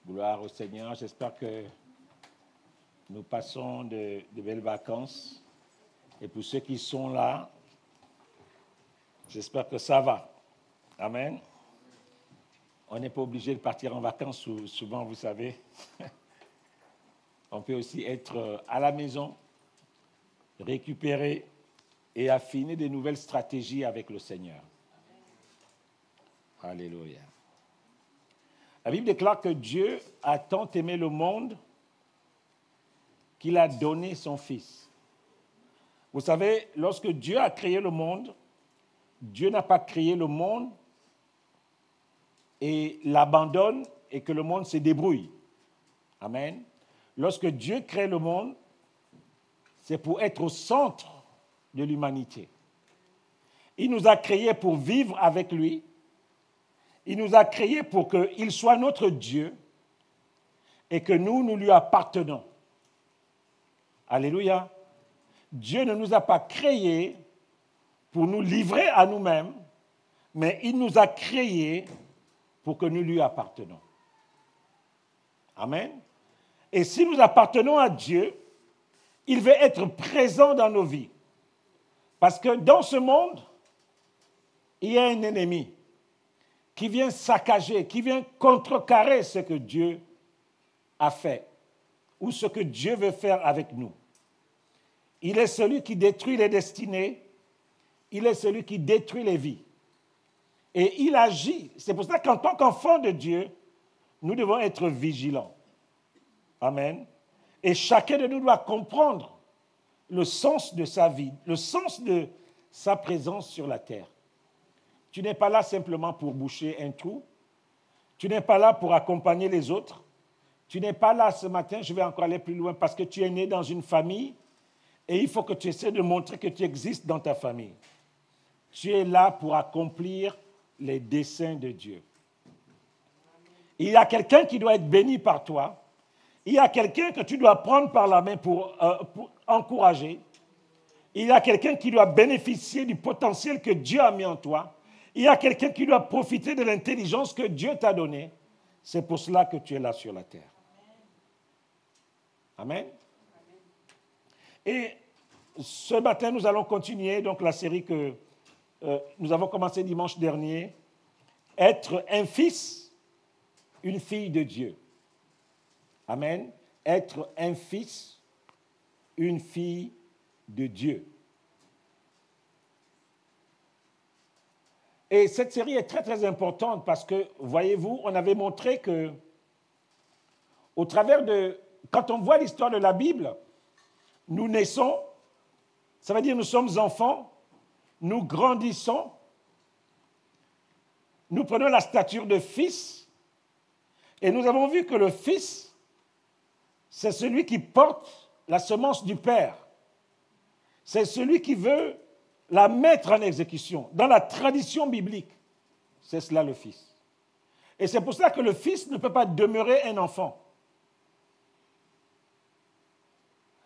Gloire au Seigneur. J'espère que nous passons de belles vacances. Et pour ceux qui sont là, j'espère que ça va. Amen. On n'est pas obligé de partir en vacances souvent, vous savez. On peut aussi être à la maison, récupérer et affiner de nouvelles stratégies avec le Seigneur. Alléluia. La Bible déclare que Dieu a tant aimé le monde qu'il a donné son Fils. Vous savez, lorsque Dieu a créé le monde, Dieu n'a pas créé le monde et l'abandonne et que le monde se débrouille. Amen. Lorsque Dieu crée le monde, c'est pour être au centre de l'humanité. Il nous a créés pour vivre avec lui. Il nous a créés pour qu'il soit notre Dieu et que nous lui appartenons. Alléluia. Dieu ne nous a pas créés pour nous livrer à nous-mêmes, mais il nous a créés pour que nous lui appartenons. Amen. Et si nous appartenons à Dieu, il veut être présent dans nos vies. Parce que dans ce monde, il y a un ennemi qui vient saccager, qui vient contrecarrer ce que Dieu a fait ou ce que Dieu veut faire avec nous. Il est celui qui détruit les destinées, il est celui qui détruit les vies. Et il agit. C'est pour ça qu'en tant qu'enfant de Dieu, nous devons être vigilants. Amen. Et chacun de nous doit comprendre le sens de sa vie, le sens de sa présence sur la terre. Tu n'es pas là simplement pour boucher un trou. Tu n'es pas là pour accompagner les autres. Tu n'es pas là ce matin, je vais encore aller plus loin, parce que tu es né dans une famille et il faut que tu essaies de montrer que tu existes dans ta famille. Tu es là pour accomplir les desseins de Dieu. Il y a quelqu'un qui doit être béni par toi. Il y a quelqu'un que tu dois prendre par la main pour encourager. Il y a quelqu'un qui doit bénéficier du potentiel que Dieu a mis en toi. Il y a quelqu'un qui doit profiter de l'intelligence que Dieu t'a donnée. C'est pour cela que tu es là sur la terre. Amen. Et ce matin, nous allons continuer donc la série que nous avons commencé dimanche dernier. Être un fils, une fille de Dieu. Amen. Être un fils, une fille de Dieu. Et cette série est très, très importante parce que, voyez-vous, on avait montré que, au travers de... Quand on voit l'histoire de la Bible, nous naissons, ça veut dire nous sommes enfants, nous grandissons, nous prenons la stature de fils, et nous avons vu que le fils, c'est celui qui porte la semence du Père. C'est celui qui veut la mettre en exécution. Dans la tradition biblique, c'est cela le fils. Et c'est pour cela que le fils ne peut pas demeurer un enfant.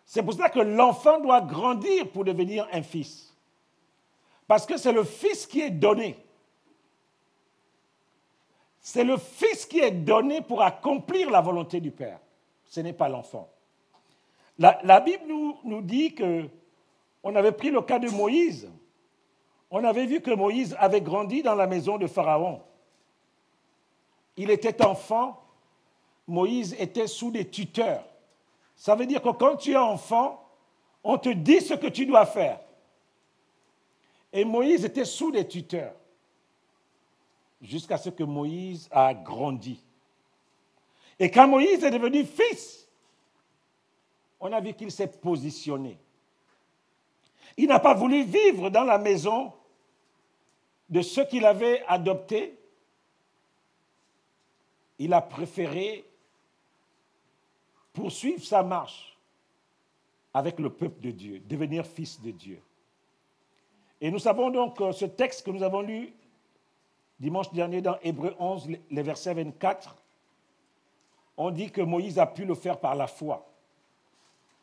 C'est pour cela que l'enfant doit grandir pour devenir un fils. Parce que c'est le fils qui est donné. C'est le fils qui est donné pour accomplir la volonté du Père. Ce n'est pas l'enfant. La Bible nous dit que on avait pris le cas de Moïse. On avait vu que Moïse avait grandi dans la maison de Pharaon. Il était enfant. Moïse était sous des tuteurs. Ça veut dire que quand tu es enfant, on te dit ce que tu dois faire. Et Moïse était sous des tuteurs. Jusqu'à ce que Moïse a grandi. Et quand Moïse est devenu fils, on a vu qu'il s'est positionné. Il n'a pas voulu vivre dans la maison de ceux qu'il avait adoptés. Il a préféré poursuivre sa marche avec le peuple de Dieu, devenir fils de Dieu. Et nous savons donc ce texte que nous avons lu dimanche dernier dans Hébreux 11, les versets 24. On dit que Moïse a pu le faire par la foi.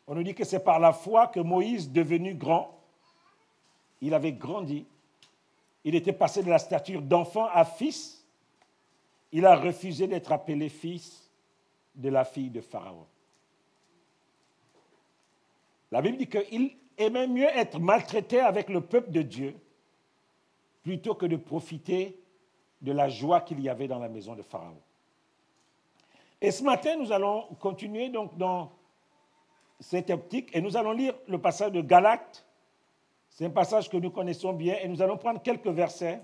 On nous dit que c'est par la foi que Moïse, devenu grand, il avait grandi. Il était passé de la stature d'enfant à fils. Il a refusé d'être appelé fils de la fille de Pharaon. La Bible dit qu'il aimait mieux être maltraité avec le peuple de Dieu plutôt que de profiter de la joie qu'il y avait dans la maison de Pharaon. Et ce matin, nous allons continuer donc dans cette optique et nous allons lire le passage de Galates. C'est un passage que nous connaissons bien et nous allons prendre quelques versets.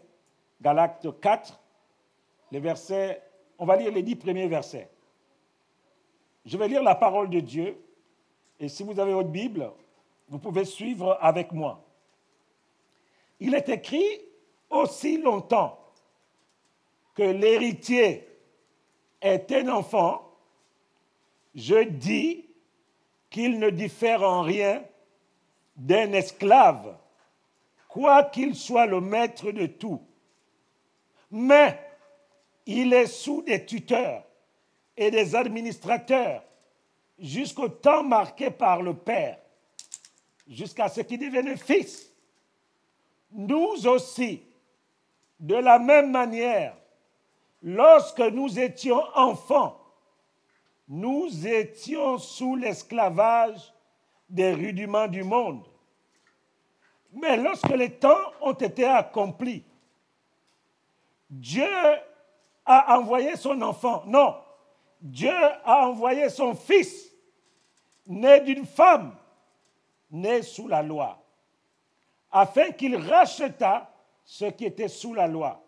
Galates 4, les versets, on va lire les 10 premiers versets. Je vais lire la parole de Dieu et si vous avez votre Bible, vous pouvez suivre avec moi. Il est écrit aussi longtemps que l'héritier est un enfant, je dis qu'il ne diffère en rien d'un esclave, quoiqu'il soit le maître de tout. Mais il est sous des tuteurs et des administrateurs jusqu'au temps marqué par le Père, jusqu'à ce qu'il devienne fils. Nous aussi, de la même manière, lorsque nous étions enfants, nous étions sous l'esclavage des rudiments du monde. Mais lorsque les temps ont été accomplis, Dieu a envoyé son enfant. Non, Dieu a envoyé son fils, né d'une femme, né sous la loi, afin qu'il rachetât ce qui était sous la loi,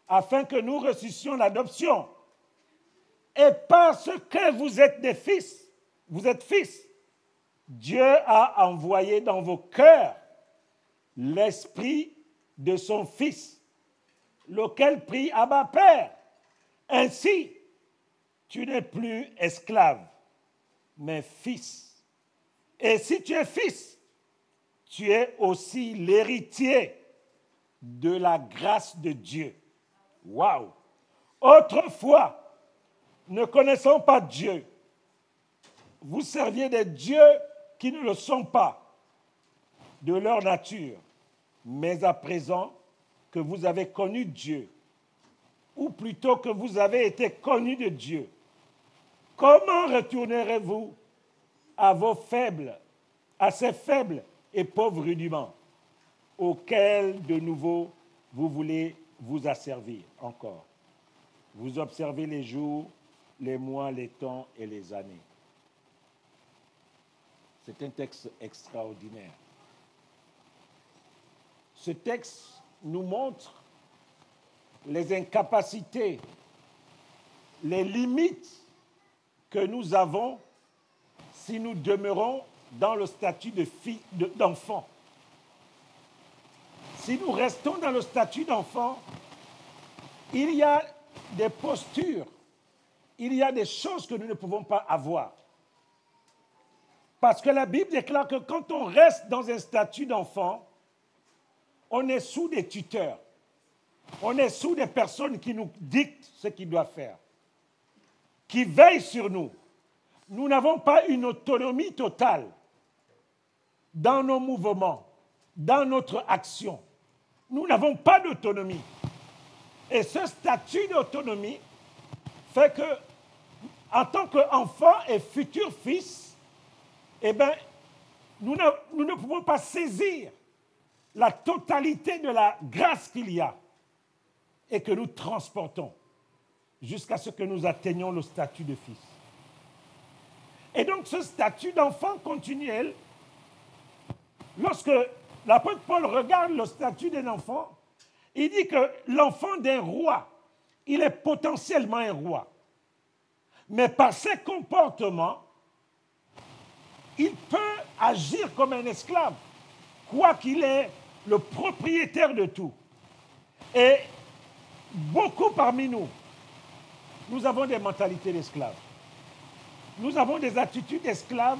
afin que nous reçussions l'adoption. Et parce que vous êtes des fils, vous êtes fils, Dieu a envoyé dans vos cœurs l'esprit de son Fils, lequel prie Abba Père. Ainsi, tu n'es plus esclave, mais fils. Et si tu es fils, tu es aussi l'héritier de la grâce de Dieu. Waouh! Autrefois, ne connaissant pas Dieu, vous serviez des dieux qui ne le sont pas de leur nature. Mais à présent que vous avez connu Dieu, ou plutôt que vous avez été connus de Dieu, comment retournerez-vous à ces faibles et pauvres rudiments auxquels de nouveau vous voulez vous asservir encore? Vous observez les jours, les mois, les temps et les années. C'est un texte extraordinaire. Ce texte nous montre les incapacités, les limites que nous avons si nous demeurons dans le statut d'enfant. Si nous restons dans le statut d'enfant, il y a des postures, il y a des choses que nous ne pouvons pas avoir. Parce que la Bible déclare que quand on reste dans un statut d'enfant, on est sous des tuteurs. On est sous des personnes qui nous dictent ce qu'ils doivent faire, qui veillent sur nous. Nous n'avons pas une autonomie totale dans nos mouvements, dans notre action. Nous n'avons pas d'autonomie. Et ce statut d'autonomie fait que, en tant qu'enfant et futur fils, eh bien, nous ne pouvons pas saisir la totalité de la grâce qu'il y a et que nous transportons jusqu'à ce que nous atteignions le statut de fils. Et donc ce statut d'enfant continuel, lorsque l'apôtre Paul regarde le statut d'un enfant, il dit que l'enfant d'un roi, il est potentiellement un roi. Mais par ses comportements, il peut agir comme un esclave, quoiqu'il est le propriétaire de tout. Et beaucoup parmi nous, nous avons des mentalités d'esclaves. Nous avons des attitudes d'esclaves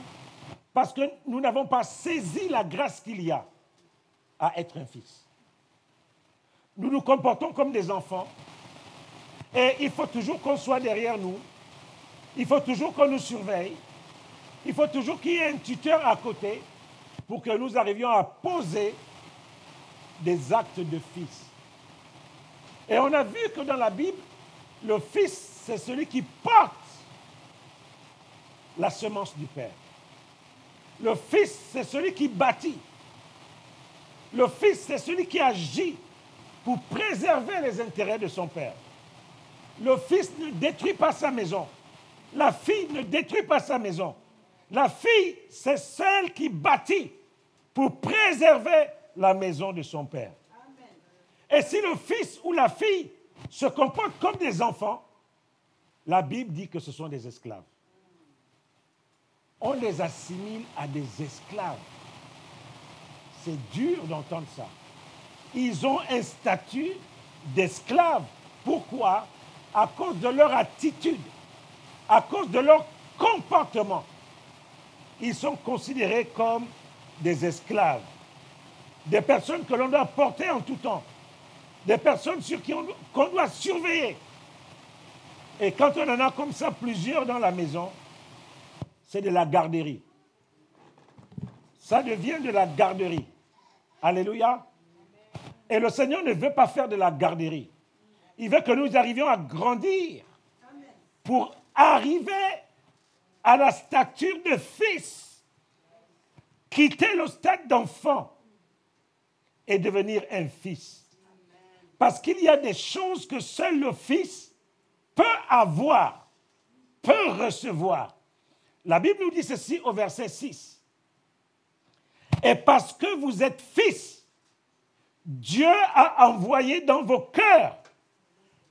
parce que nous n'avons pas saisi la grâce qu'il y a à être un fils. Nous nous comportons comme des enfants et il faut toujours qu'on soit derrière nous. Il faut toujours qu'on nous surveille. Il faut toujours qu'il y ait un tuteur à côté pour que nous arrivions à poser des actes de fils. Et on a vu que dans la Bible, le fils, c'est celui qui porte la semence du Père. Le Fils, c'est celui qui bâtit. Le Fils, c'est celui qui agit pour préserver les intérêts de son Père. Le Fils ne détruit pas sa maison. La fille ne détruit pas sa maison. La fille, c'est celle qui bâtit pour préserver la maison de son Père. Amen. Et si le fils ou la fille se comportent comme des enfants, la Bible dit que ce sont des esclaves. On les assimile à des esclaves. C'est dur d'entendre ça. Ils ont un statut d'esclaves. Pourquoi? À cause de leur attitude, à cause de leur comportement. Ils sont considérés comme des esclaves, des personnes que l'on doit porter en tout temps, des personnes sur qui qu'on doit surveiller. Et quand on en a comme ça plusieurs dans la maison, c'est de la garderie. Ça devient de la garderie. Alléluia. Et le Seigneur ne veut pas faire de la garderie. Il veut que nous arrivions à grandir pour arriver à la stature de fils, quitter le stade d'enfant et devenir un fils. Parce qu'il y a des choses que seul le fils peut avoir, peut recevoir. La Bible nous dit ceci au verset 6. Et parce que vous êtes fils, Dieu a envoyé dans vos cœurs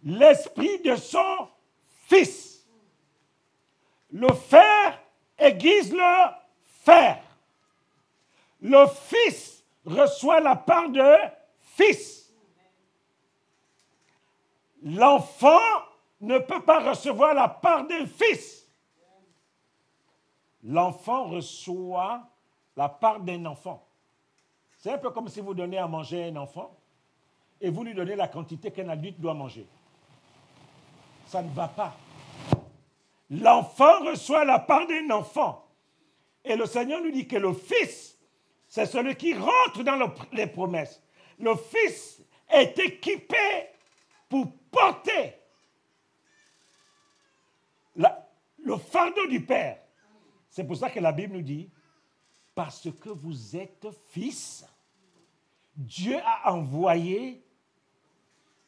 l'esprit de son fils. Le fer aiguise le fer. Le fils reçoit la part de fils. L'enfant ne peut pas recevoir la part d'un fils. L'enfant reçoit la part d'un enfant. C'est un peu comme si vous donnez à manger à un enfant et vous lui donnez la quantité qu'un adulte doit manger. Ça ne va pas. L'enfant reçoit la part d'un enfant. Et le Seigneur nous dit que le Fils, c'est celui qui rentre dans les promesses. Le Fils est équipé pour porter le fardeau du Père. C'est pour ça que la Bible nous dit, parce que vous êtes fils, Dieu a envoyé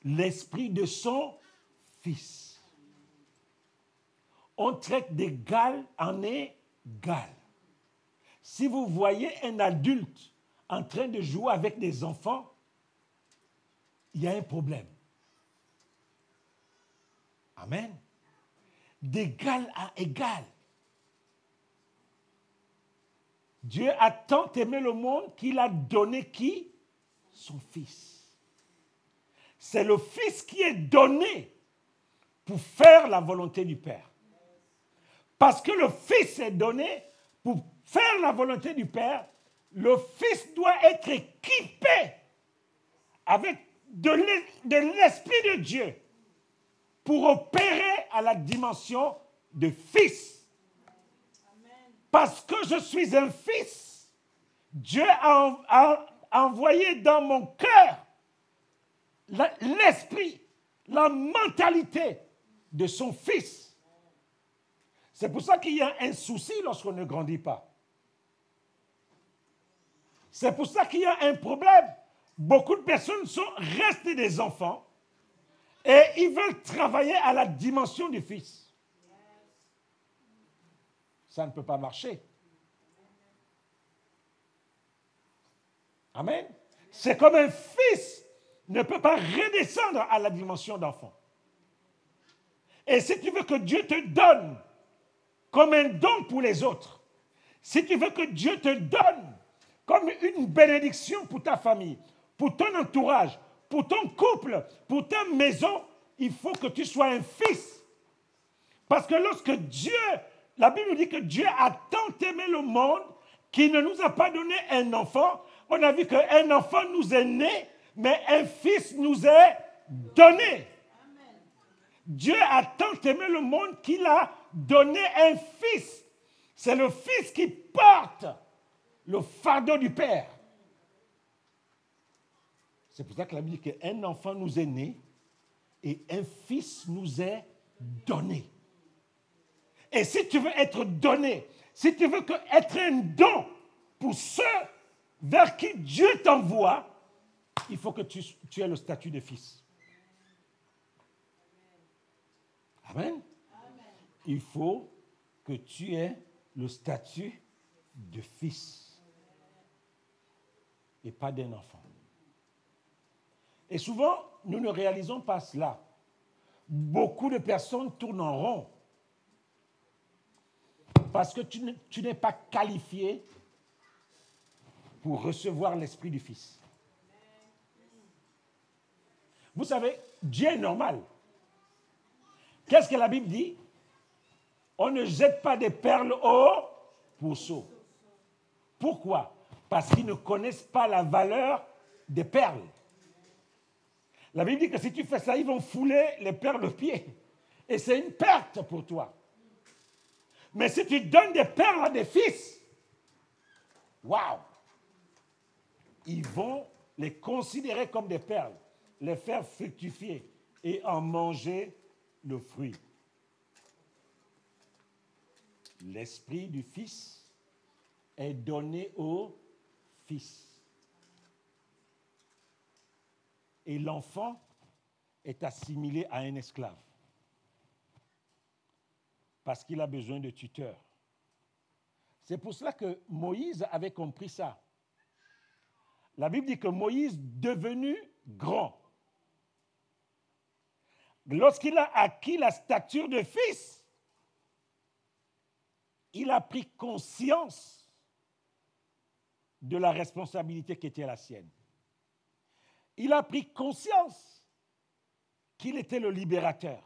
l'esprit de son Fils. On traite d'égal en égal. Si vous voyez un adulte en train de jouer avec des enfants, il y a un problème. Amen. D'égal à égal. Dieu a tant aimé le monde qu'il a donné qui? Son Fils. C'est le Fils qui est donné pour faire la volonté du Père. Parce que le Fils est donné pour faire la volonté du Père, le Fils doit être équipé avec de l'Esprit de Dieu pour opérer à la dimension de Fils. Parce que je suis un fils, Dieu a envoyé dans mon cœur l'esprit, la mentalité de son fils. C'est pour ça qu'il y a un souci lorsqu'on ne grandit pas. C'est pour ça qu'il y a un problème. Beaucoup de personnes sont restées des enfants et ils veulent travailler à la dimension du fils. Ça ne peut pas marcher. Amen. C'est comme un fils ne peut pas redescendre à la dimension d'enfant. Et si tu veux que Dieu te donne comme un don pour les autres, si tu veux que Dieu te donne comme une bénédiction pour ta famille, pour ton entourage, pour ton couple, pour ta maison, il faut que tu sois un fils. Parce que lorsque Dieu, la Bible nous dit que Dieu a tant aimé le monde qu'il ne nous a pas donné un enfant. On a vu qu'un enfant nous est né, mais un fils nous est donné. Amen. Dieu a tant aimé le monde qu'il a donné un fils. C'est le fils qui porte le fardeau du Père. C'est pour ça que la Bible dit qu'un enfant nous est né et un fils nous est donné. Et si tu veux être donné, si tu veux être un don pour ceux vers qui Dieu t'envoie, il faut que tu aies le statut de fils. Amen. Il faut que tu aies le statut de fils et pas d'un enfant. Et souvent, nous ne réalisons pas cela. Beaucoup de personnes tournent en rond parce que tu n'es pas qualifié pour recevoir l'esprit du Fils. Vous savez, Dieu est normal. Qu'est-ce que la Bible dit? On ne jette pas des perles au pourceau. Pourquoi? Parce qu'ils ne connaissent pas la valeur des perles. La Bible dit que si tu fais ça, ils vont fouler les perles aux pieds. Et c'est une perte pour toi. Mais si tu donnes des perles à des fils, waouh! Ils vont les considérer comme des perles, les faire fructifier et en manger le fruit. L'esprit du Fils est donné au Fils. Et l'enfant est assimilé à un esclave. Parce qu'il a besoin de tuteurs. C'est pour cela que Moïse avait compris ça. La Bible dit que Moïse, devenu grand, lorsqu'il a acquis la stature de fils, il a pris conscience de la responsabilité qui était la sienne. Il a pris conscience qu'il était le libérateur.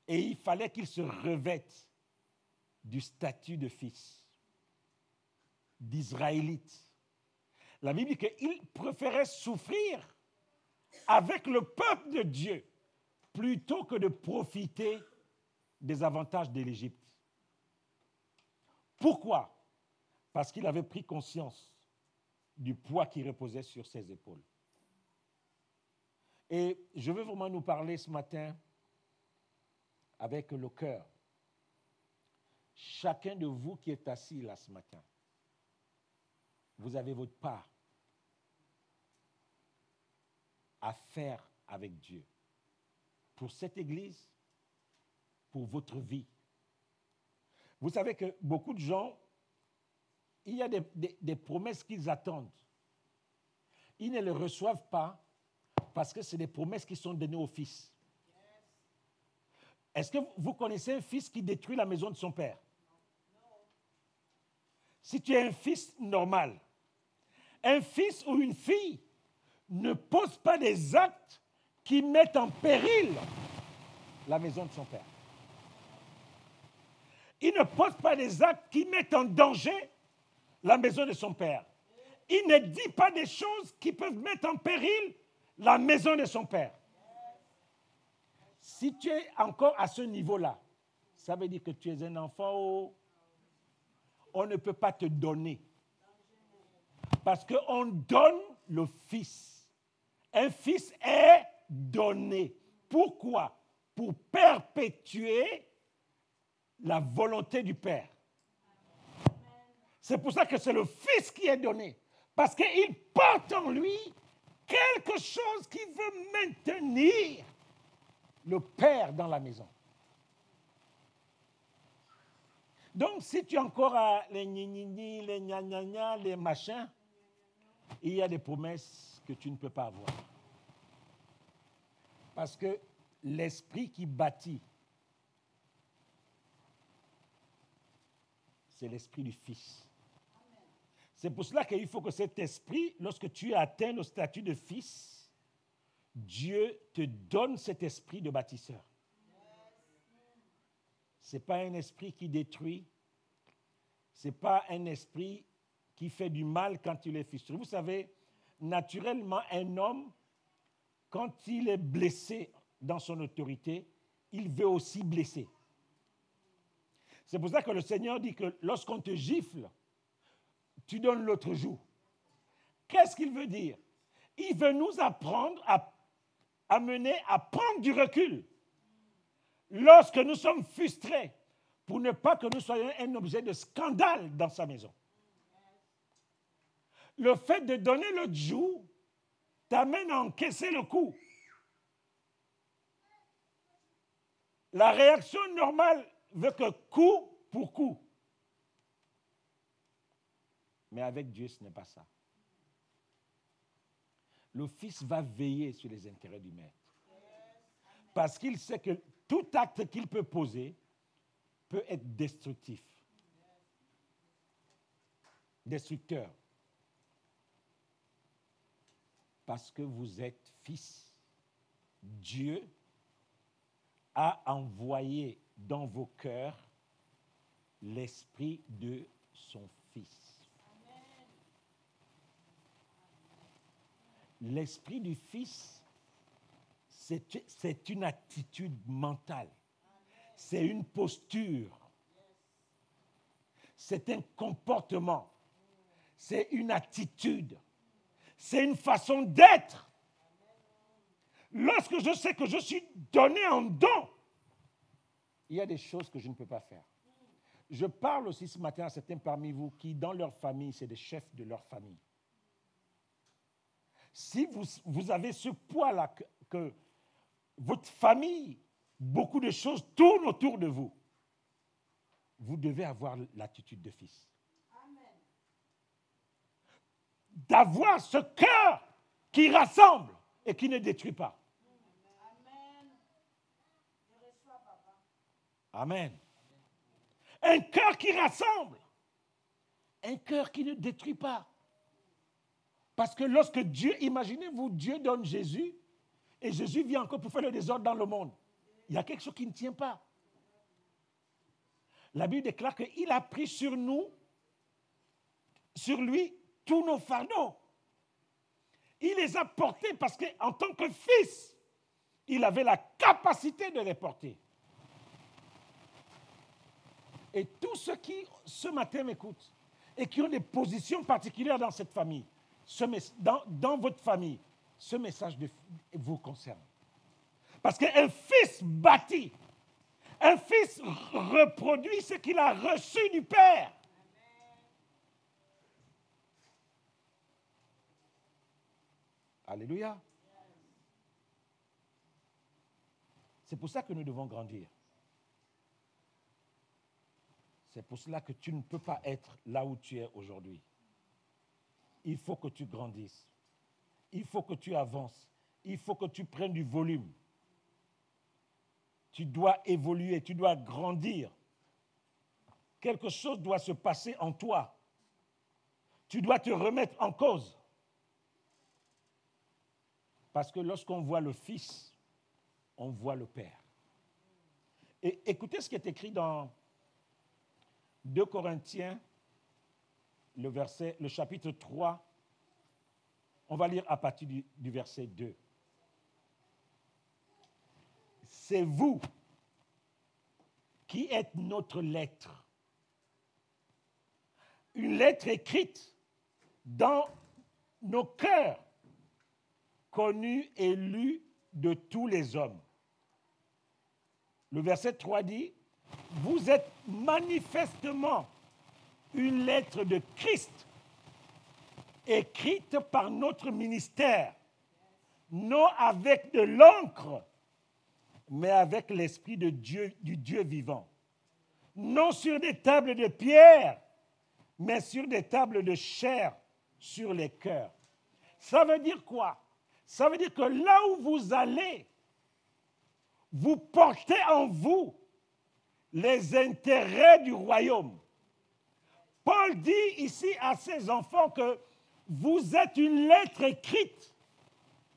Et il fallait qu'il se revête du statut de fils, d'Israélite. La Bible dit qu'il préférait souffrir avec le peuple de Dieu plutôt que de profiter des avantages de l'Égypte. Pourquoi? Parce qu'il avait pris conscience du poids qui reposait sur ses épaules. Et je veux vraiment nous parler ce matin avec le cœur. Chacun de vous qui est assis là ce matin, vous avez votre part à faire avec Dieu. Pour cette église, pour votre vie. Vous savez que beaucoup de gens, il y a des promesses qu'ils attendent. Ils ne les reçoivent pas parce que c'est des promesses qui sont données au fils. Est-ce que vous connaissez un fils qui détruit la maison de son père? Si tu es un fils normal, un fils ou une fille ne pose pas des actes qui mettent en péril la maison de son père. Il ne pose pas des actes qui mettent en danger la maison de son père. Il ne dit pas des choses qui peuvent mettre en péril la maison de son père. Si tu es encore à ce niveau-là, ça veut dire que tu es un enfant. On ne peut pas te donner. Parce qu'on donne le fils. Un fils est donné. Pourquoi? Pour perpétuer la volonté du Père. C'est pour ça que c'est le Fils qui est donné. Parce qu'il porte en lui quelque chose qui veut maintenir le Père dans la maison. Donc, si tu es encore à les gni-gni-gni, les gna-gna-gna, les machins, il y a des promesses que tu ne peux pas avoir. Parce que l'esprit qui bâtit, c'est l'esprit du Fils. C'est pour cela qu'il faut que cet esprit, lorsque tu atteins le statut de fils, Dieu te donne cet esprit de bâtisseur. Ce n'est pas un esprit qui détruit. Ce n'est pas un esprit qui fait du mal quand il est fissuré. Vous savez, naturellement, un homme, quand il est blessé dans son autorité, il veut aussi blesser. C'est pour ça que le Seigneur dit que lorsqu'on te gifle, tu donnes l'autre joue. Qu'est-ce qu'il veut dire? Il veut nous apprendre à mener à prendre du recul. lorsque nous sommes frustrés, pour ne pas que nous soyons un objet de scandale dans sa maison. Le fait de donner le joug t'amène à encaisser le coup. La réaction normale veut que coup pour coup. Mais avec Dieu, ce n'est pas ça. Le Fils va veiller sur les intérêts du Maître. Parce qu'il sait que tout acte qu'il peut poser peut être destructif. Destructeur. Parce que vous êtes fils. Dieu a envoyé dans vos cœurs l'esprit de son Fils. L'esprit du Fils, c'est une attitude mentale. C'est une posture. C'est un comportement. C'est une attitude. C'est une façon d'être. Lorsque je sais que je suis donné en don, il y a des choses que je ne peux pas faire. Je parle aussi ce matin à certains parmi vous qui, dans leur famille, c'est des chefs de leur famille. Si vous avez ce poids-là, que votre famille, beaucoup de choses tournent autour de vous, vous devez avoir l'attitude de fils. Amen. D'avoir ce cœur qui rassemble et qui ne détruit pas. Amen. Je reçois, papa. Amen. Un cœur qui rassemble. Un cœur qui ne détruit pas. Parce que lorsque Dieu, imaginez-vous, Dieu donne Jésus, et Jésus vient encore pour faire le désordre dans le monde. Il y a quelque chose qui ne tient pas. La Bible déclare qu'il a pris sur lui, tous nos fardeaux. Il les a portés parce qu'en tant que fils, il avait la capacité de les porter. Et tous ceux qui, ce matin, m'écoutent et qui ont des positions particulières dans cette famille, dans votre famille, ce message vous concerne. Parce qu'un fils bâtit, un fils reproduit ce qu'il a reçu du Père. Alléluia. C'est pour ça que nous devons grandir. C'est pour cela que tu ne peux pas être là où tu es aujourd'hui. Il faut que tu grandisses. Il faut que tu avances. Il faut que tu prennes du volume. Tu dois évoluer, tu dois grandir. Quelque chose doit se passer en toi. Tu dois te remettre en cause. Parce que lorsqu'on voit le Fils, on voit le Père. Et écoutez ce qui est écrit dans 2 Corinthiens, le chapitre 3. On va lire à partir du verset 2. C'est vous qui êtes notre lettre. Une lettre écrite dans nos cœurs, connue et lue de tous les hommes. Le verset 3 dit, vous êtes manifestement une lettre de Christ, écrite par notre ministère, non avec de l'encre, mais avec l'Esprit de Dieu, du Dieu vivant. Non sur des tables de pierre, mais sur des tables de chair, sur les cœurs. Ça veut dire quoi? Ça veut dire que là où vous allez, vous portez en vous les intérêts du royaume. Paul dit ici à ses enfants que vous êtes une lettre écrite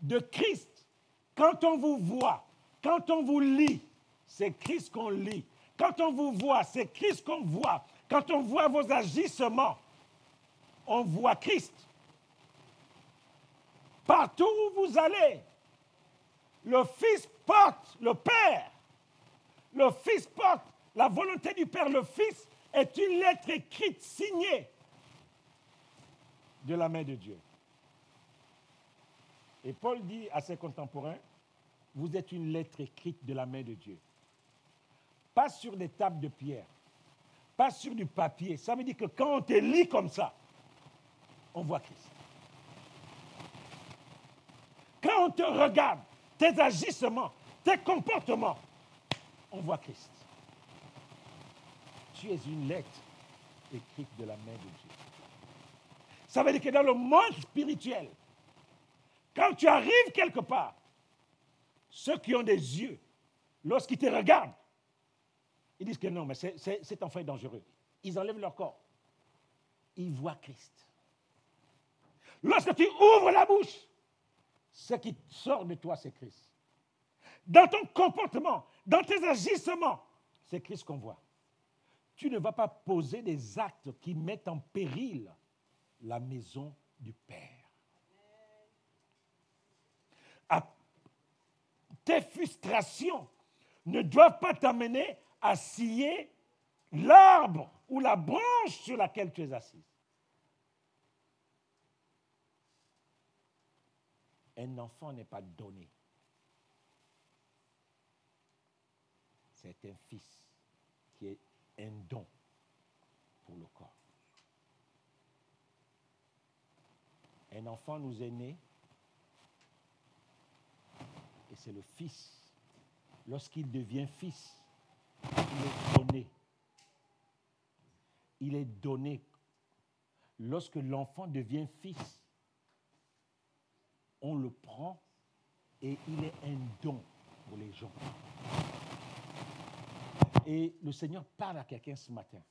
de Christ. Quand on vous voit, quand on vous lit, c'est Christ qu'on lit. Quand on vous voit, c'est Christ qu'on voit. Quand on voit vos agissements, on voit Christ. Partout où vous allez, le Fils porte le Père. Le Fils porte la volonté du Père. Le Fils est une lettre écrite, signée de la main de Dieu. Et Paul dit à ses contemporains, vous êtes une lettre écrite de la main de Dieu. pas sur des tables de pierre, pas sur du papier. Ça veut dire que quand on te lit comme ça, on voit Christ. Quand on te regarde, tes agissements, tes comportements, on voit Christ. Tu es une lettre écrite de la main de Dieu. Ça veut dire que dans le monde spirituel, quand tu arrives quelque part, ceux qui ont des yeux, lorsqu'ils te regardent, ils disent que non, mais cet enfant est dangereux. Ils enlèvent leur corps. Ils voient Christ. Lorsque tu ouvres la bouche, ce qui sort de toi, c'est Christ. Dans ton comportement, dans tes agissements, c'est Christ qu'on voit. Tu ne vas pas poser des actes qui mettent en péril la maison du Père. Tes frustrations ne doivent pas t'amener à scier l'arbre ou la branche sur laquelle tu es assis. Un enfant n'est pas donné. C'est un fils qui est un don pour le corps. Un enfant nous est né et c'est le fils. Lorsqu'il devient fils, il est donné. Il est donné. Lorsque l'enfant devient fils, on le prend et il est un don pour les gens. Et le Seigneur parle à quelqu'un ce matin.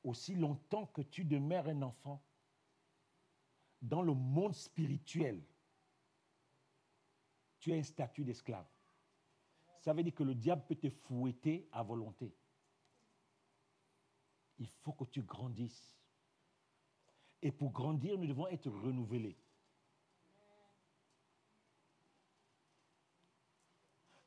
Aussi longtemps que tu demeures un enfant, dans le monde spirituel, tu as un statut d'esclave. Ça veut dire que le diable peut te fouetter à volonté. Il faut que tu grandisses. Et pour grandir, nous devons être renouvelés.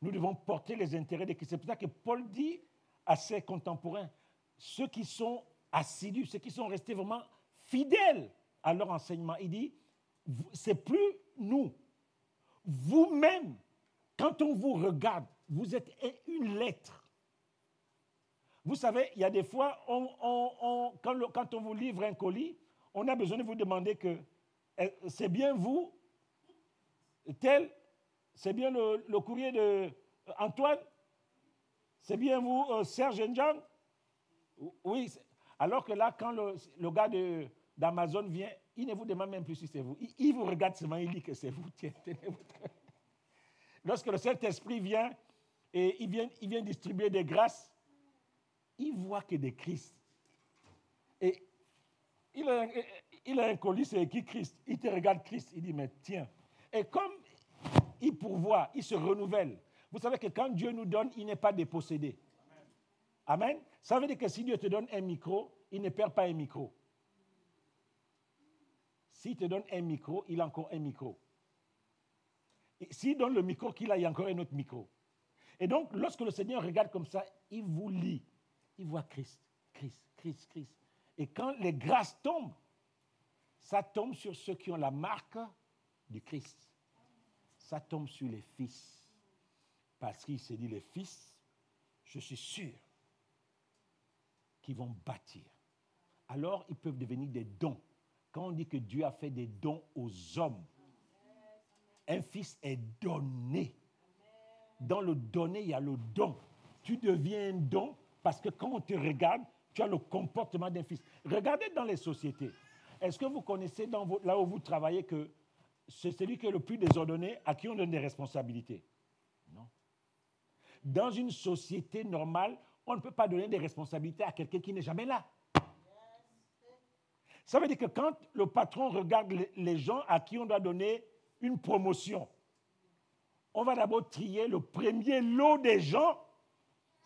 Nous devons porter les intérêts de Christ. C'est pour ça que Paul dit à ses contemporains, ceux qui sont assidus, ceux qui sont restés vraiment fidèles à leur enseignement, il dit, c'est plus nous. Vous-même, quand on vous regarde, vous êtes une lettre. Vous savez, il y a des fois, quand on vous livre un colis, on a besoin de vous demander que c'est bien vous, tel, c'est bien le courrier d'Antoine, c'est bien vous, Serge Njang. Oui, alors que là, quand le gars d'Amazon vient, il ne vous demande même plus si c'est vous. Il vous regarde seulement, il dit que c'est vous. Tiens, tenez-vous. Lorsque le Saint-Esprit vient et il vient distribuer des grâces, il voit que des Christ. Et il a un colis, c'est écrit Christ. Il te regarde Christ, il dit, mais tiens. Et comme il pourvoit, il se renouvelle. Vous savez que quand Dieu nous donne, il n'est pas dépossédé. Amen. Ça veut dire que si Dieu te donne un micro, il ne perd pas un micro. S'il te donne un micro, il a encore un micro. S'il donne le micro qu'il a, il y a encore un autre micro. Et donc, lorsque le Seigneur regarde comme ça, il vous lit. Il voit Christ, Christ, Christ, Christ. Et quand les grâces tombent, ça tombe sur ceux qui ont la marque du Christ. Ça tombe sur les fils. Parce qu'il s'est dit, les fils, je suis sûr qu'ils vont bâtir. Alors, ils peuvent devenir des dons. Quand on dit que Dieu a fait des dons aux hommes, un fils est donné. Dans le donné, il y a le don. Tu deviens un don parce que quand on te regarde, tu as le comportement d'un fils. Regardez dans les sociétés. Est-ce que vous connaissez là où vous travaillez que c'est celui qui est le plus désordonné à qui on donne des responsabilités? Non. Dans une société normale, on ne peut pas donner des responsabilités à quelqu'un qui n'est jamais là. Ça veut dire que quand le patron regarde les gens à qui on doit donner une promotion, on va d'abord trier le premier lot des gens.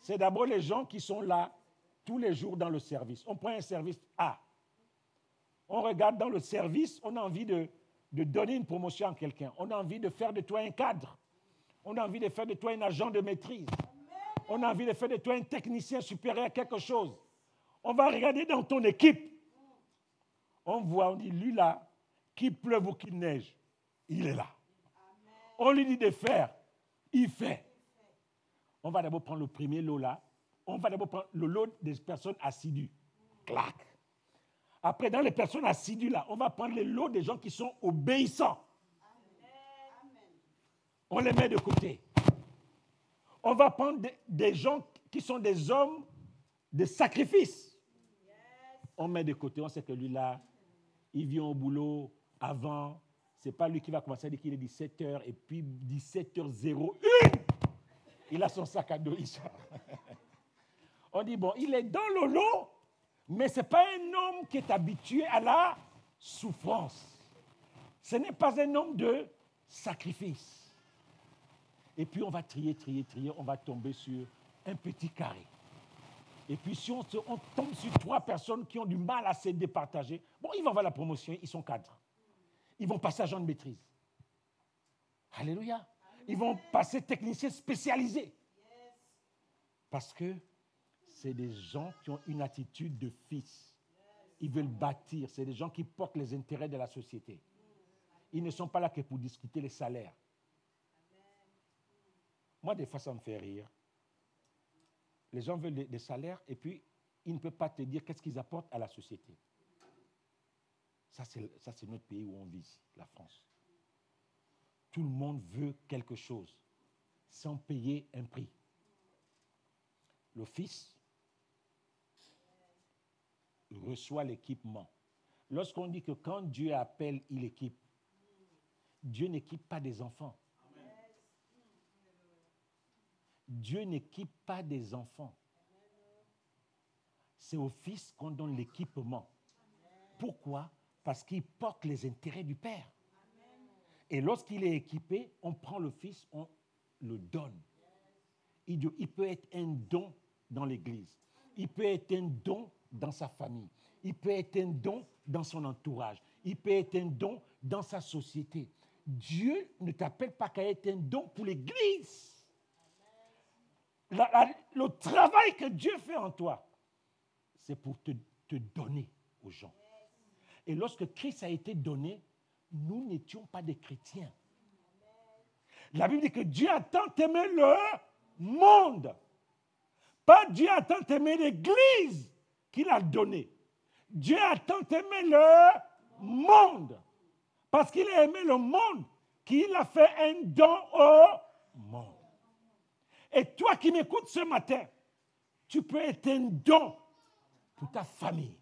C'est d'abord les gens qui sont là tous les jours dans le service. On prend un service A. On regarde dans le service, on a envie de donner une promotion à quelqu'un. On a envie de faire de toi un cadre. On a envie de faire de toi un agent de maîtrise. On a envie de faire de toi un technicien supérieur à quelque chose. On va regarder dans ton équipe. On voit, on dit, lui là, qu'il pleuve ou qu'il neige, il est là. On lui dit de faire, il fait. On va d'abord prendre le premier lot là. On va d'abord prendre le lot des personnes assidues. Clac. Après, dans les personnes assidues là, on va prendre les lots des gens qui sont obéissants. On les met de côté. On va prendre des gens qui sont des hommes de sacrifice. On met de côté. On sait que lui là, il vient au boulot avant. Ce n'est pas lui qui va commencer à dire qu'il est 17h et puis 17h01. Il a son sac à dos, il sort. On dit, bon, il est dans le lot, mais ce n'est pas un homme qui est habitué à la souffrance. Ce n'est pas un homme de sacrifice. Et puis on va trier, on va tomber sur un petit carré. Et puis si on tombe sur 3 personnes qui ont du mal à se départager, bon, ils vont avoir la promotion, ils sont cadres. Ils vont passer agent de maîtrise. Alléluia. Ils vont passer techniciens spécialisés. Parce que c'est des gens qui ont une attitude de fils. Ils veulent bâtir. C'est des gens qui portent les intérêts de la société. Ils ne sont pas là que pour discuter les salaires. Moi, des fois, ça me fait rire. Les gens veulent des salaires et puis ils ne peuvent pas te dire qu'est-ce qu'ils apportent à la société. Ça, c'est notre pays où on vit ici, la France. Tout le monde veut quelque chose sans payer un prix. Le fils reçoit l'équipement. Lorsqu'on dit que quand Dieu appelle, il équipe, Dieu n'équipe pas des enfants. Dieu n'équipe pas des enfants. C'est au fils qu'on donne l'équipement. Pourquoi? Parce qu'il porte les intérêts du Père. Et lorsqu'il est équipé, on prend le fils, on le donne. Il peut être un don dans l'église. Il peut être un don dans sa famille. Il peut être un don dans son entourage. Il peut être un don dans sa société. Dieu ne t'appelle pas qu'à être un don pour l'église. Le travail que Dieu fait en toi, c'est pour te donner aux gens. Et lorsque Christ a été donné, nous n'étions pas des chrétiens. La Bible dit que Dieu a tant aimé le monde. Pas Dieu a tant aimé l'Église qu'il a donné. Dieu a tant aimé le monde. Parce qu'il a aimé le monde qu'il a fait un don au monde. Et toi qui m'écoutes ce matin, tu peux être un don pour ta famille.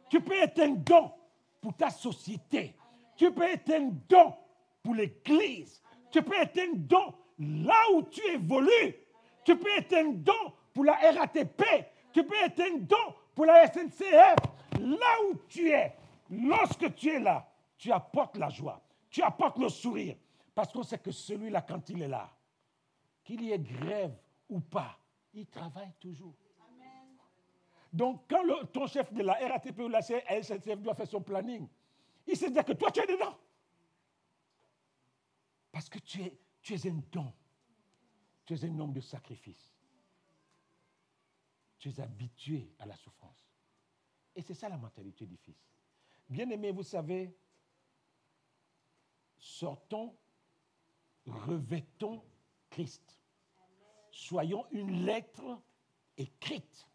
Tu peux être un don pour ta société. Tu peux être un don pour l'Église. Tu peux être un don là où tu évolues. Tu peux être un don pour la RATP. Tu peux être un don pour la SNCF. Là où tu es, lorsque tu es là, tu apportes la joie. Tu apportes le sourire. Parce qu'on sait que celui-là, quand il est là, qu'il y ait grève ou pas, il travaille toujours. Donc, quand ton chef de la RATP ou la SNCF doit faire son planning, il sait dire que toi, tu es dedans. Parce que tu es un don. Tu es un homme de sacrifice. Tu es habitué à la souffrance. Et c'est ça la mentalité du fils. Bien-aimés, vous savez, sortons, revêtons Christ. Soyons une lettre écrite.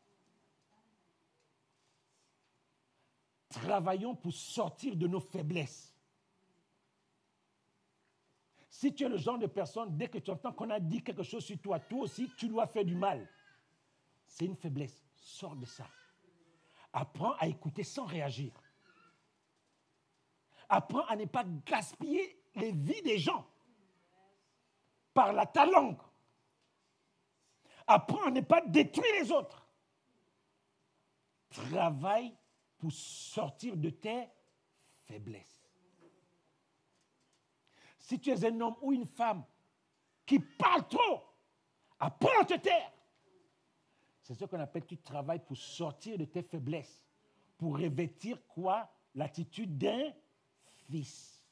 Travaillons pour sortir de nos faiblesses. Si tu es le genre de personne, dès que tu entends qu'on a dit quelque chose sur toi, toi aussi, tu dois faire du mal. C'est une faiblesse. Sors de ça. Apprends à écouter sans réagir. Apprends à ne pas gaspiller les vies des gens par ta langue. Apprends à ne pas détruire les autres. Travaille pour sortir de tes faiblesses. Si tu es un homme ou une femme qui parle trop, apprends à te taire. C'est ce qu'on appelle tu travailles pour sortir de tes faiblesses, pour revêtir quoi? L'attitude d'un fils.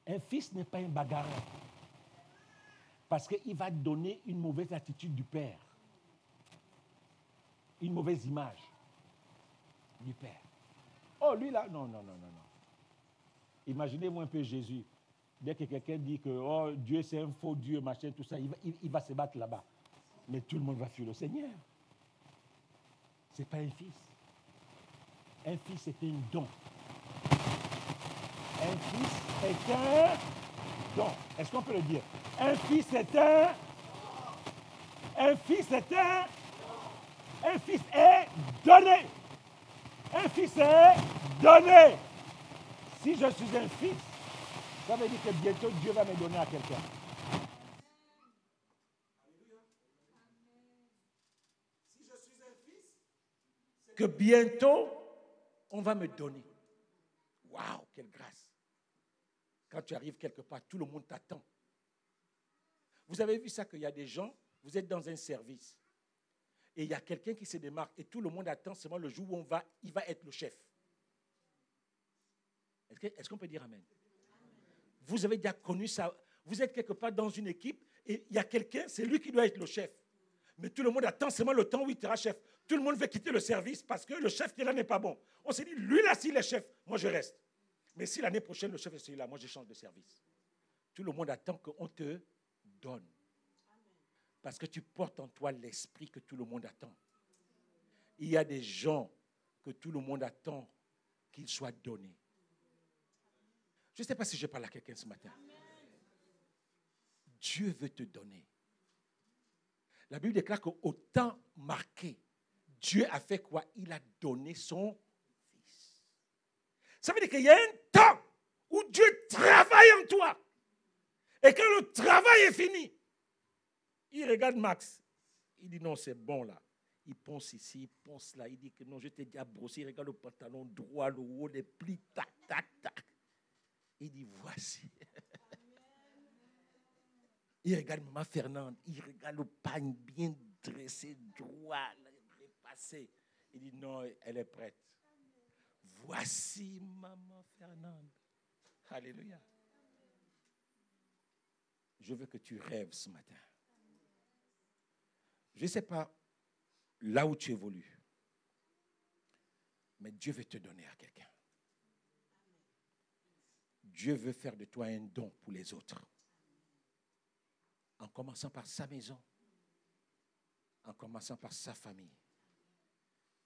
Un fils n'est pas un bagarreur. Parce qu'il va donner une mauvaise attitude du père. Une mauvaise image du père. Oh, lui là, non. Imaginez-vous un peu Jésus. Dès que quelqu'un dit que oh, Dieu c'est un faux Dieu, machin, tout ça, il va se battre là-bas. Mais tout le monde va fuir le Seigneur. Ce n'est pas un fils. Un fils, c'est un don. Un fils est un don. Est-ce qu'on peut le dire? Un fils est un... Un fils est un... Un fils est donné. Un fils est donné. Si je suis un fils, ça veut dire que bientôt Dieu va me donner à quelqu'un. Si je suis un fils, c'est que bientôt, on va me donner. Waouh, quelle grâce. Quand tu arrives quelque part, tout le monde t'attend. Vous avez vu ça qu'il y a des gens, vous êtes dans un service, et il y a quelqu'un qui se démarque, et tout le monde attend seulement le jour où il va être le chef. Est-ce qu'on peut dire amen? Vous avez déjà connu ça. Vous êtes quelque part dans une équipe et il y a quelqu'un, c'est lui qui doit être le chef. Mais tout le monde attend seulement le temps où il sera chef. Tout le monde veut quitter le service parce que le chef qui est là n'est pas bon. On s'est dit, lui là, s'il est chef, moi je reste. Mais si l'année prochaine, le chef est celui-là, moi je change de service. Tout le monde attend qu'on te donne. Parce que tu portes en toi l'esprit que tout le monde attend. Il y a des gens que tout le monde attend qu'ils soient donnés. Je ne sais pas si je parle à quelqu'un ce matin. Dieu veut te donner. La Bible déclare qu'au temps marqué, Dieu a fait quoi? Il a donné son Fils. Ça veut dire qu'il y a un temps où Dieu travaille en toi. Et quand le travail est fini, il regarde Max. Il dit non, c'est bon là. Il pense ici, il pense là. Il dit que non, je t'ai déjà brossé. Il regarde le pantalon droit, le haut, les plis, tac, tac, tac. Il dit, voici. Il regarde Maman Fernande. Il regarde le pagne bien dressé, droit, repassé. Il dit, non, elle est prête. Voici Maman Fernande. Alléluia. Je veux que tu rêves ce matin. Je ne sais pas là où tu évolues, mais Dieu veut te donner à quelqu'un. Dieu veut faire de toi un don pour les autres. En commençant par sa maison, en commençant par sa famille.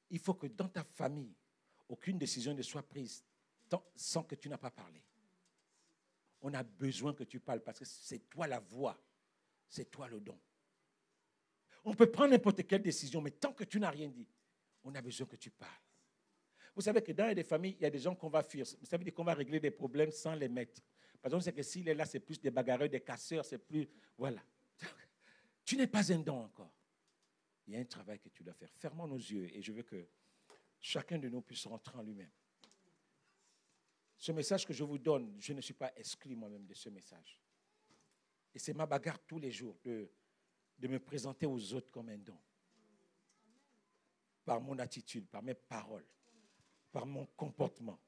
Il faut que dans ta famille, aucune décision ne soit prise sans que tu n'as pas parlé. On a besoin que tu parles parce que c'est toi la voix, c'est toi le don. On peut prendre n'importe quelle décision, mais tant que tu n'as rien dit, on a besoin que tu parles. Vous savez que dans des familles, il y a des gens qu'on va fuir. Ça veut dire qu'on va régler des problèmes sans les mettre. Par exemple, c'est que s'il est là, c'est plus des bagarreurs, des casseurs, c'est plus... Voilà. Tu n'es pas un don encore. Il y a un travail que tu dois faire. Fermons nos yeux et je veux que chacun de nous puisse rentrer en lui-même. Ce message que je vous donne, je ne suis pas exclu moi-même de ce message. Et c'est ma bagarre tous les jours de me présenter aux autres comme un don. Par mon attitude, par mes paroles, par mon comportement.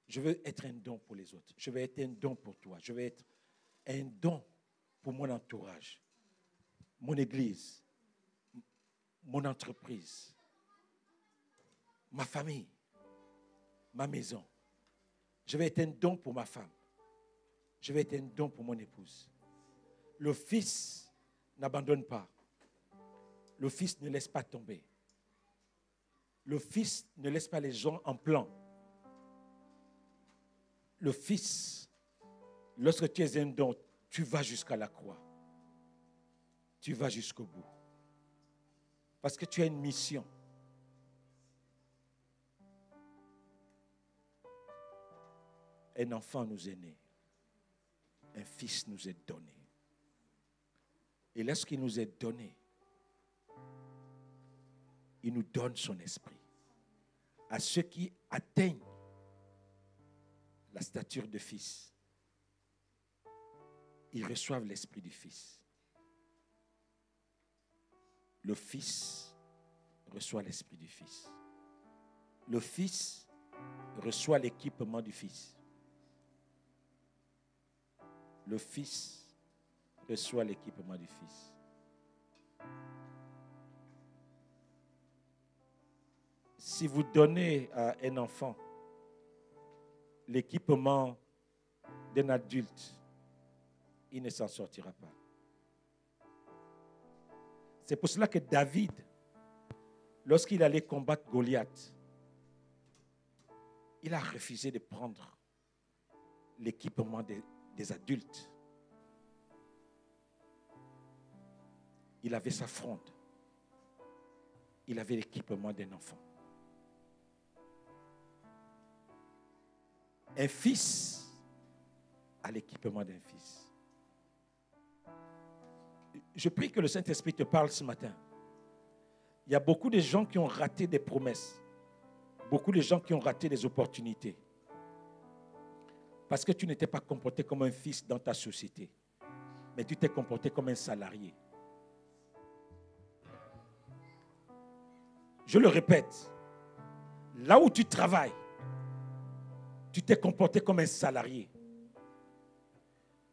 Je veux être un don pour les autres. Je veux être un don pour toi. Je veux être un don pour mon entourage, mon église, mon entreprise, ma famille, ma maison. Je vais être un don pour ma femme. Je vais être un don pour mon épouse. Le Fils n'abandonne pas. Le Fils ne laisse pas tomber. Le Fils ne laisse pas les gens en plan. Le Fils, lorsque tu es un don, tu vas jusqu'à la croix. Tu vas jusqu'au bout. Parce que tu as une mission. Un enfant nous est né. Un fils nous est donné. Et lorsqu'il nous est donné, il nous donne son esprit. À ceux qui atteignent la stature de fils, ils reçoivent l'esprit du Fils. Le Fils reçoit l'esprit du Fils. Le Fils reçoit l'équipement du Fils. Le Fils reçoit l'équipement du Fils. Si vous donnez à un enfant l'équipement d'un adulte, il ne s'en sortira pas. C'est pour cela que David, lorsqu'il allait combattre Goliath, il a refusé de prendre l'équipement des adultes. Il avait sa fronde. Il avait l'équipement d'un enfant. Un fils a l'équipement d'un fils. Je prie que le Saint-Esprit te parle ce matin. Il y a beaucoup de gens qui ont raté des promesses. Beaucoup de gens qui ont raté des opportunités. Parce que tu n'étais pas comporté comme un fils dans ta société. Mais tu t'es comporté comme un salarié. Je le répète. Là où tu travailles, tu t'es comporté comme un salarié.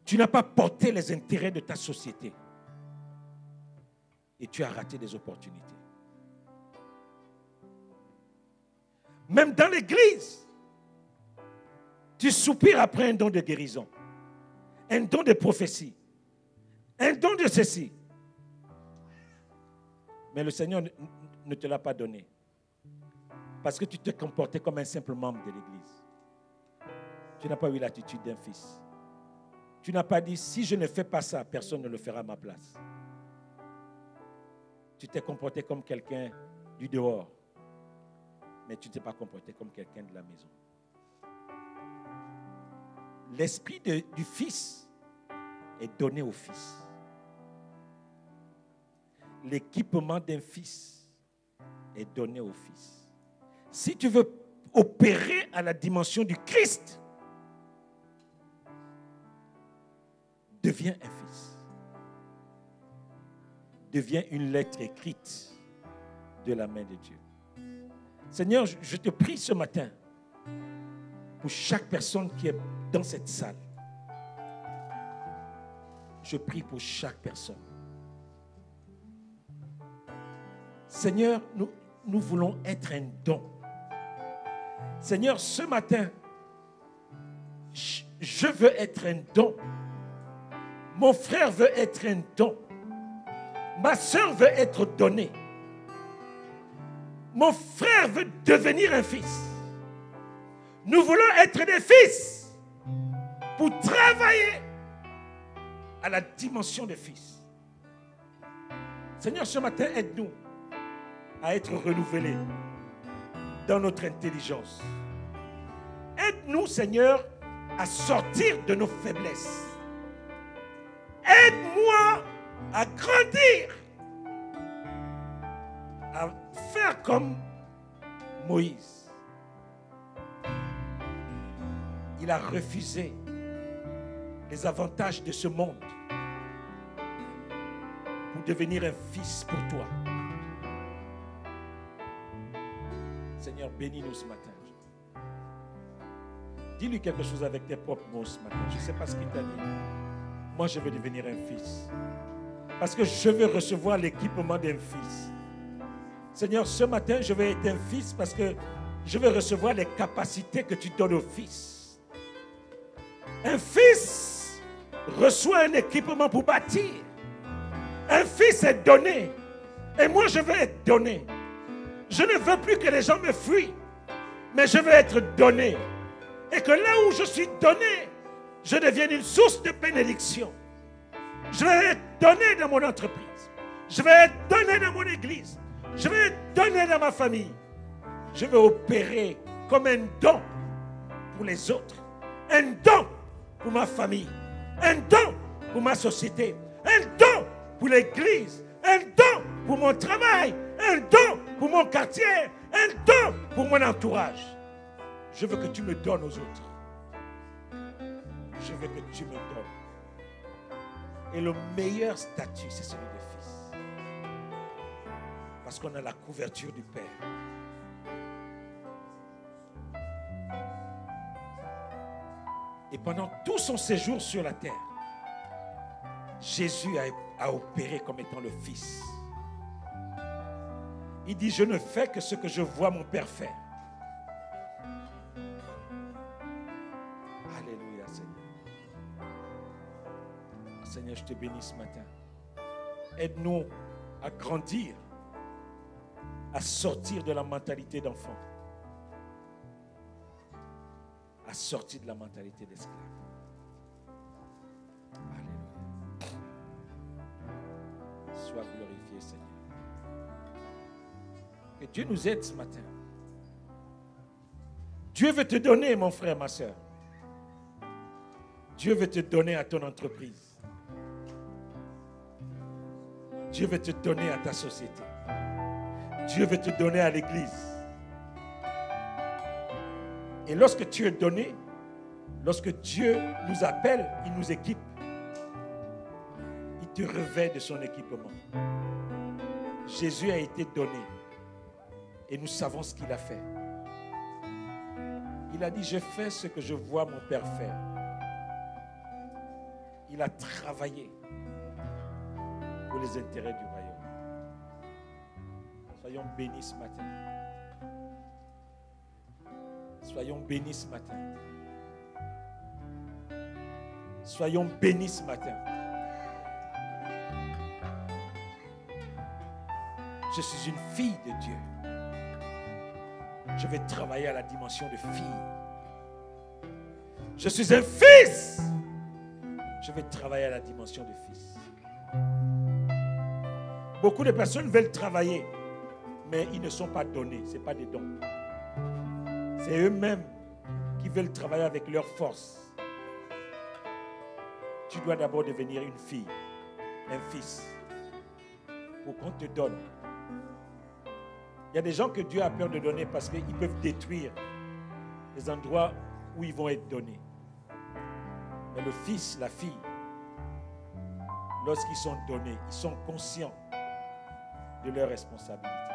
Tu n'as pas porté les intérêts de ta société. Et tu as raté des opportunités. Même dans l'église, tu soupires après un don de guérison, un don de prophétie, un don de ceci. Mais le Seigneur ne te l'a pas donné. Parce que tu te comportais comme un simple membre de l'église. Tu n'as pas eu l'attitude d'un fils. Tu n'as pas dit, si je ne fais pas ça, personne ne le fera à ma place. Tu t'es comporté comme quelqu'un du dehors. Mais tu ne t'es pas comporté comme quelqu'un de la maison. L'esprit du fils est donné au fils. L'équipement d'un fils est donné au fils. Si tu veux opérer à la dimension du Christ, deviens un fils. Deviens une lettre écrite de la main de Dieu. Seigneur, je te prie ce matin pour chaque personne qui est dans cette salle. Je prie pour chaque personne. Seigneur, nous voulons être un don. Seigneur, ce matin, je veux être un don. Mon frère veut être un don. Ma soeur veut être donnée. Mon frère veut devenir un fils. Nous voulons être des fils pour travailler à la dimension des fils. Seigneur, ce matin, aide-nous à être renouvelés dans notre intelligence. Aide-nous, Seigneur, à sortir de nos faiblesses. Aide-moi à grandir, à faire comme Moïse. Il a refusé les avantages de ce monde pour devenir un fils pour toi. Seigneur, bénis-nous ce matin. Dis-lui quelque chose avec tes propres mots ce matin. Je ne sais pas ce qu'il t'a dit. Moi, je veux devenir un fils. Parce que je veux recevoir l'équipement d'un fils. Seigneur, ce matin, je veux être un fils parce que je veux recevoir les capacités que tu donnes au fils. Un fils reçoit un équipement pour bâtir. Un fils est donné. Et moi, je veux être donné. Je ne veux plus que les gens me fuient. Mais je veux être donné. Et que là où je suis donné, je devienne une source de bénédiction. Je vais être donné dans mon entreprise. Je vais être donné dans mon église. Je vais être donné dans ma famille. Je vais opérer comme un don pour les autres. Un don pour ma famille. Un don pour ma société. Un don pour l'église. Un don pour mon travail. Un don pour mon quartier. Un don pour mon entourage. Je veux que tu me donnes aux autres. Je veux que tu me donnes. Et le meilleur statut, c'est celui de fils. Parce qu'on a la couverture du Père. Et pendant tout son séjour sur la terre, Jésus a opéré comme étant le Fils. Il dit, je ne fais que ce que je vois mon Père faire. Alléluia, Seigneur. Seigneur, je te bénis ce matin. Aide-nous à grandir, à sortir de la mentalité d'enfant, à sortir de la mentalité d'esclave. Alléluia. Sois glorifié, Seigneur. Que Dieu nous aide ce matin. Dieu veut te donner, mon frère, ma soeur. Dieu veut te donner à ton entreprise. Dieu veut te donner à ta société. Dieu veut te donner à l'église. Et lorsque tu es donné, lorsque Dieu nous appelle, il nous équipe. Il te revêt de son équipement. Jésus a été donné. Et nous savons ce qu'il a fait. Il a dit, je fais ce que je vois mon Père faire. Il a travaillé pour les intérêts du royaume. Soyons bénis ce matin. Soyons bénis ce matin. Soyons bénis ce matin. Je suis une fille de Dieu. Je vais travailler à la dimension de fille. Je suis un fils. Je vais travailler à la dimension de fils. Beaucoup de personnes veulent travailler, mais ils ne sont pas donnés. Ce n'est pas des dons. C'est eux-mêmes qui veulent travailler avec leur force. Tu dois d'abord devenir une fille, un fils, pour qu'on te donne. Il y a des gens que Dieu a peur de donner parce qu'ils peuvent détruire les endroits où ils vont être donnés. Mais le fils, la fille, lorsqu'ils sont donnés, ils sont conscients de leurs responsabilités.